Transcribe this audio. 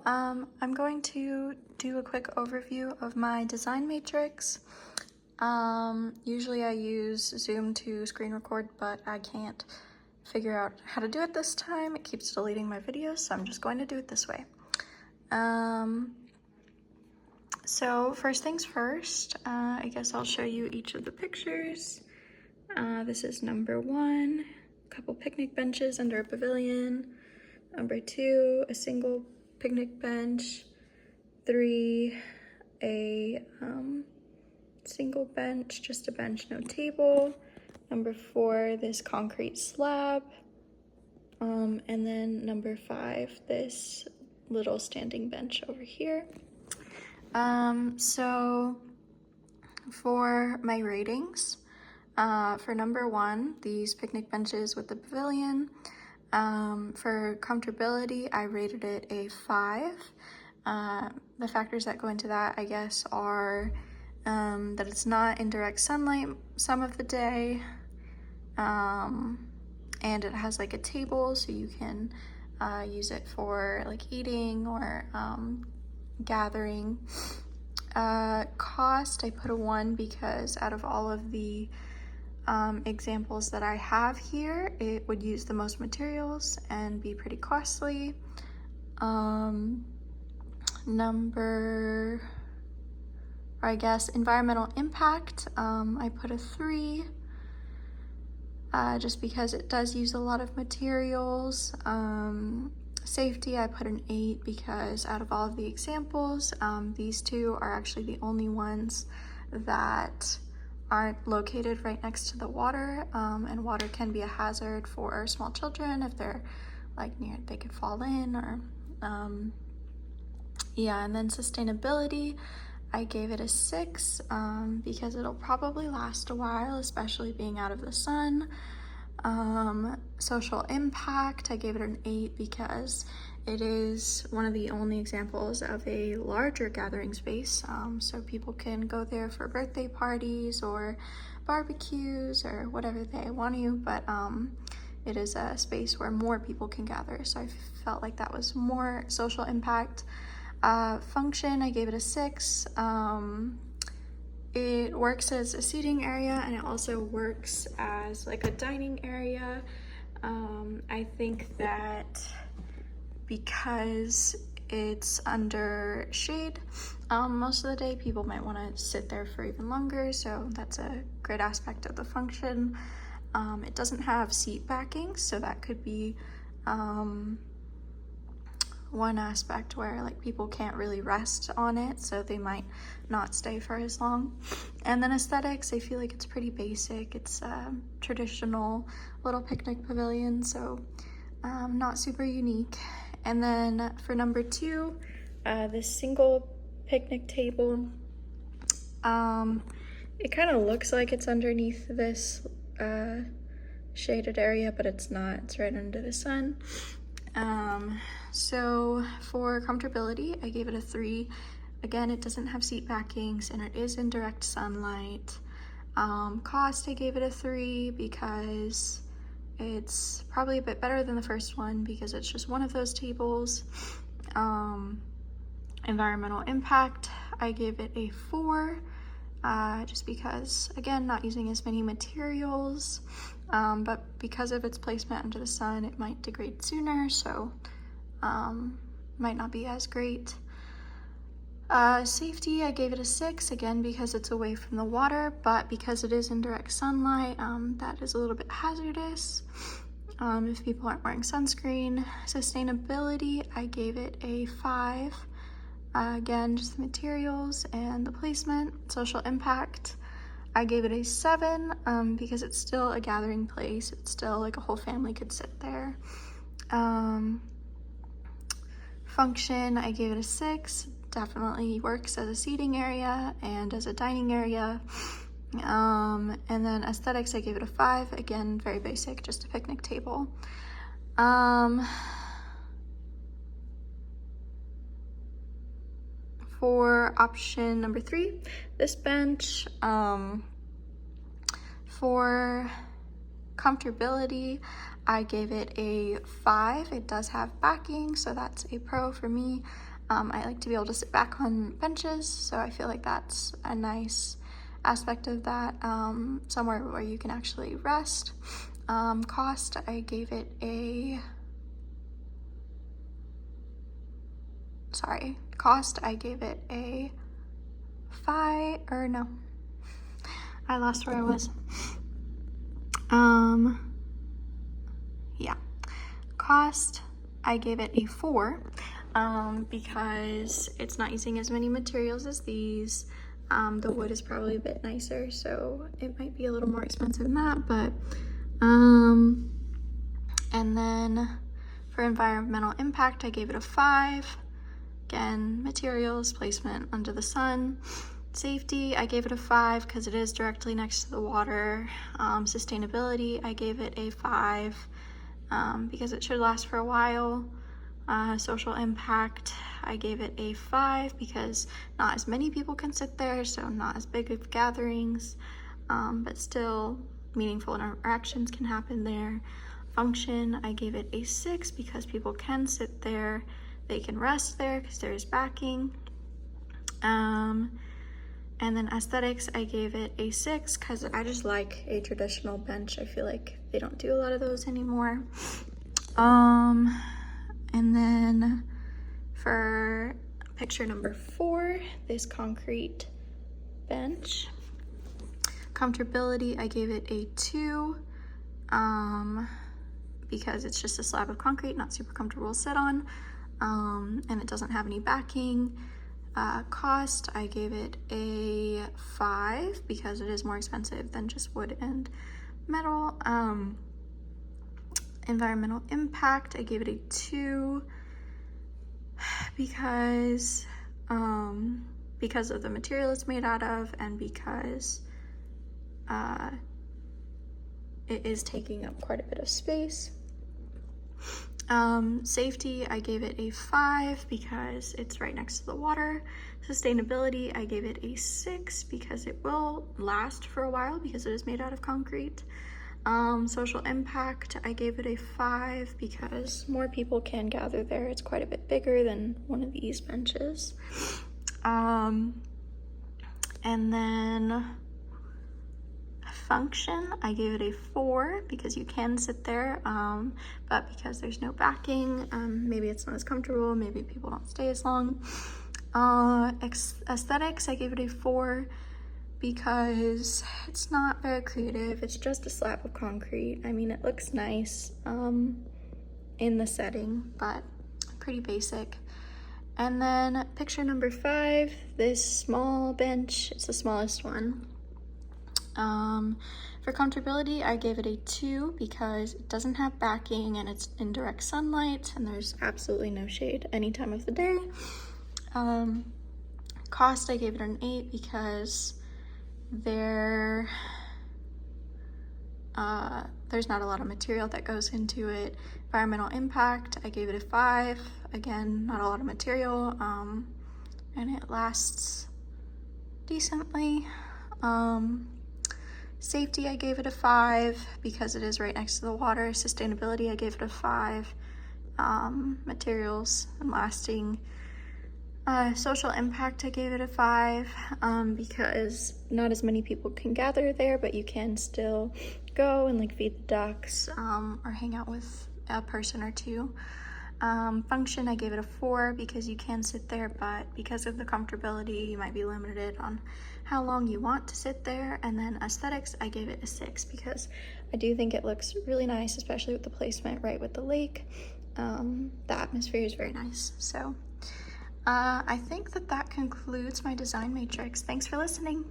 I'm going to do a quick overview of my design matrix. Usually I use Zoom to screen record, but I can't figure out how to do it this time. It keeps deleting my videos, so I'm just going to do it this way. So first things first, I guess I'll show you each of the pictures. This is number 1, a couple picnic benches under a pavilion. Number 2, a single picnic bench. 3, a single bench, just a bench, no table. Number 4, this concrete slab. And then number 5, this little standing bench over here. So for my ratings, for number 1, these picnic benches with the pavilion, for comfortability, I rated it a 5. The factors that go into that, I guess, are that it's not in direct sunlight some of the day, and it has like a table, so you can use it for like eating or gathering. Cost, I put a 1 because out of all of the examples that I have here, it would use the most materials and be pretty costly. Environmental impact, I put a 3, just because it does use a lot of materials. Safety, I put an 8 because out of all of the examples, these two are actually the only ones that aren't located right next to the water, and water can be a hazard for small children if they're like near, they could fall in, or yeah. And then sustainability, I gave it a 6 because it'll probably last a while, especially being out of the sun. Social impact, I gave it an 8 because it is one of the only examples of a larger gathering space, so people can go there for birthday parties or barbecues or whatever they want to, but it is a space where more people can gather, so I felt like that was more social impact. Function, I gave it a 6. It works as a seating area, and it also works as like a dining area. I think that because it's under shade most of the day, people might want to sit there for even longer, so that's a great aspect of the function. It doesn't have seat backing, so that could be one aspect where like people can't really rest on it, so they might not stay for as long. And then aesthetics, I feel like it's pretty basic. It's a traditional little picnic pavilion, so not super unique. And then for number 2, this single picnic table, it kind of looks like it's underneath this shaded area, but it's not. It's right under the sun. So for comfortability, I gave it a 3. Again, it doesn't have seat backings and it is in direct sunlight. Cost, I gave it a 3 because it's probably a bit better than the first one because it's just one of those tables. Environmental impact, I gave it a 4, just because, again, not using as many materials, but because of its placement under the sun, it might degrade sooner, so might not be as great. Safety, I gave it a 6, again because it's away from the water, but because it is in direct sunlight, that is a little bit hazardous if people aren't wearing sunscreen. Sustainability, I gave it a 5. Again, just the materials and the placement. Social impact, I gave it a 7 because it's still a gathering place. It's still like a whole family could sit there. Function, I gave it a 6. Definitely works as a seating area and as a dining area. And then aesthetics, I gave it a 5. Again, very basic, just a picnic table. For option number 3, this bench, for comfortability, I gave it a 5. It does have backing, so that's a pro for me. I like to be able to sit back on benches, so I feel like that's a nice aspect of that, somewhere where you can actually rest. Cost, I gave it a, cost, I gave it a 5, or no, I lost where I was. Yeah, cost, I gave it a 4, because it's not using as many materials as these. The wood is probably a bit nicer, so it might be a little more expensive than that, but, and then for environmental impact, I gave it a 5. Again, materials, placement under the sun. Safety, I gave it a 5 because it is directly next to the water. Sustainability, I gave it a 5 because it should last for a while. Social impact, I gave it a 5 because not as many people can sit there, so not as big of gatherings, but still meaningful interactions can happen there. Function, I gave it a 6 because people can sit there, they can rest there because there's backing. And then aesthetics, I gave it a 6 because I just like a traditional bench. I feel like they don't do a lot of those anymore. And then for picture number 4, this concrete bench. Comfortability, I gave it a 2 because it's just a slab of concrete, not super comfortable to sit on, and it doesn't have any backing. Cost, I gave it a 5 because it is more expensive than just wood and metal. Environmental impact, I gave it a 2 because of the material it's made out of, and because it is taking up quite a bit of space. Safety, I gave it a 5 because it's right next to the water. Sustainability, I gave it a 6 because it will last for a while because it is made out of concrete. Social impact, I gave it a 5 because more people can gather there. It's quite a bit bigger than one of these benches. And then function, I gave it a 4 because you can sit there, but because there's no backing, maybe it's not as comfortable, maybe people don't stay as long. Aesthetics, I gave it a 4 because it's not very creative. It's just a slab of concrete. I mean, it looks nice in the setting, but pretty basic. And then picture number 5, this small bench, it's the smallest one. For comfortability, I gave it a 2 because it doesn't have backing and it's in direct sunlight and there's absolutely no shade any time of the day. Cost, I gave it an 8 because there's not a lot of material that goes into it. Environmental impact, I gave it a 5. Again, not a lot of material, and it lasts decently. Safety, I gave it a 5 because it is right next to the water. Sustainability, I gave it a 5. Materials and lasting. Social impact, I gave it a 5 because not as many people can gather there, but you can still go and like feed the ducks or hang out with a person or two. Function, I gave it a 4 because you can sit there, but because of the comfortability, you might be limited on how long you want to sit there. And then aesthetics, I gave it a 6 because I do think it looks really nice, especially with the placement right with the lake. The atmosphere is very nice. So I think that concludes my design matrix. Thanks for listening.